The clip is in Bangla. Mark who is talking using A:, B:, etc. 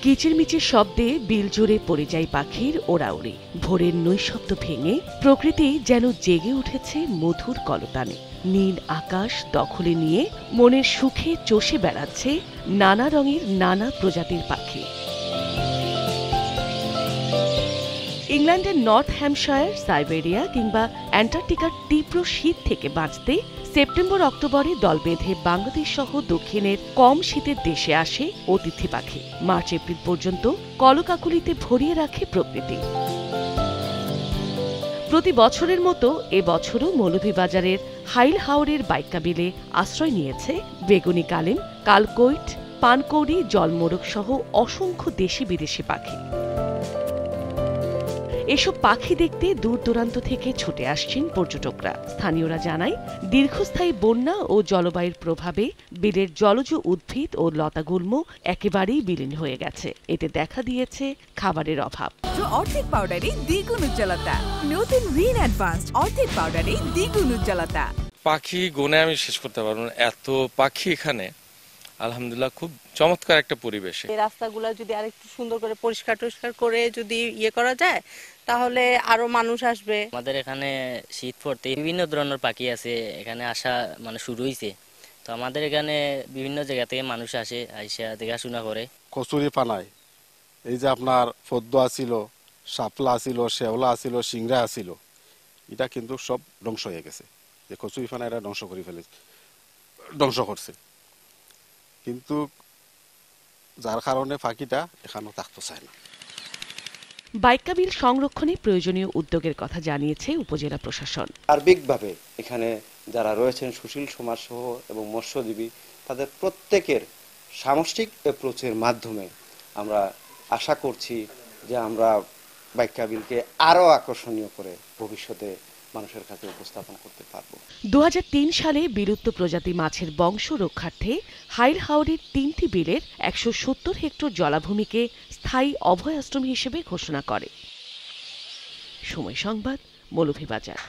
A: কিচিরমিচির শব্দে বিল জুড়ে পরিযায়ী পাখির ওড়াউড়ি। ভোরের নৈশব্দ ভেঙে প্রকৃতি যেন জেগে উঠেছে মধুর কলতানে। নীল আকাশ দখলে নিয়ে মনের সুখে চষে বেড়াচ্ছে নানা রঙের নানা প্রজাতির পাখি। ইংল্যান্ডের নর্থ হ্যাম্পশায়ার, সাইবেরিয়া কিংবা অ্যান্টার্কটিকার তীব্র শীত থেকে বাঁচতে সেপ্টেম্বর অক্টোবরে দল বেঁধে বাংলাদেশ সহ দক্ষিণের কম শীতের দেশে আসে অতিথি পাখি। মার্চ এপ্রিল পর্যন্ত কলকাকলিতে ভরিয়ে রাখে প্রকৃতি। প্রতি বছরের মতো এবছরও মৌলভীবাজারের হাইল হাওরের বাইক্কা বিলে আশ্রয় নিয়েছে বেগুনি কালিম, কালকৈট, পানকৌড়ি, জলমোরগ সহ অসংখ্য দেশি বিদেশি পাখি। এসব পাখি দেখতে দূর দূরান্ত থেকে ছুটে আসছেন পর্যটকরা। স্থানীয়রা জানায়, দীর্ঘস্থায়ী বন্যা ও জলবায়ুর প্রভাবে বিলের জলজ উদ্ভিদ ও লতাগুল্ম একেবারেই বিলীন হয়ে গেছে। এতে দেখা দিয়েছে খাবারের অভাব।
B: অর্ধেক পাউডারে দ্বিগুণ উজ্জ্বলতা। নতুন রিন অ্যাডভান্সড অর্ধেক পাউডারে দ্বিগুণ উজ্জ্বলতা।
C: পাখি গুনে আমি শেষ করতে পারবো না, এত পাখি এখানে। আলহামদুলিল্লাহ, খুব চমৎকার একটা পরিবেশে।
D: এই রাস্তাগুলো যদি আরেকটু সুন্দর করে পরিষ্কার করে যদি করা যায়, তাহলে আরো মানুষ আসবে।
E: আমাদের এখানে শীত পড়তে বিভিন্ন ধরনের পাখি আছে, এখানে আসা শুরু হয়েছে। তো আমাদের এখানে বিভিন্ন জায়গা থেকে মানুষ আসে, আইসা দেখাশোনা করে।
F: কচুরি পানায় এই যে আপনার পদ্ম আসিল, শাপলা আসিল, শেওলা আসিল, সিংড়া আসিল, এটা কিন্তু সব ধ্বংস হয়ে গেছে। যে কচুরি পানা এটা ধ্বংস করে ফেলেছে, ধ্বংস করছে। কিন্তু যার কারণে পাখিটা এখানেও থাকতে চায় না।
A: বাইক্কা বিল সংরক্ষণে প্রয়োজনীয় উদ্যোগের কথা জানিয়েছে উপজেলা প্রশাসন।
G: সার্বিকভাবে এখানে যারা রয়েছেন সুশীল সমাজসহ এবং মৎস্যজীবী, তাদের প্রত্যেকের সামষ্টিক অ্যাপ্রোচের মাধ্যমে আমরা আশা করছি যে আমরা বাইক্কা বিলকে আরো আকর্ষণীয় করে ভবিষ্যতে মানুষের কাছে উপস্থাপন করতে পারব।
A: 2003 সালে বিলুপ্ত প্রজাতি মাছের বংশ রক্ষার্থে হাইল হাওরের 3টি বিলের 170 হেক্টর জলাভূমিকে স্থায়ী অভয়াশ্রম হিসেবে ঘোষণা করে। সময় সংবাদ, মৌলভীবাজার।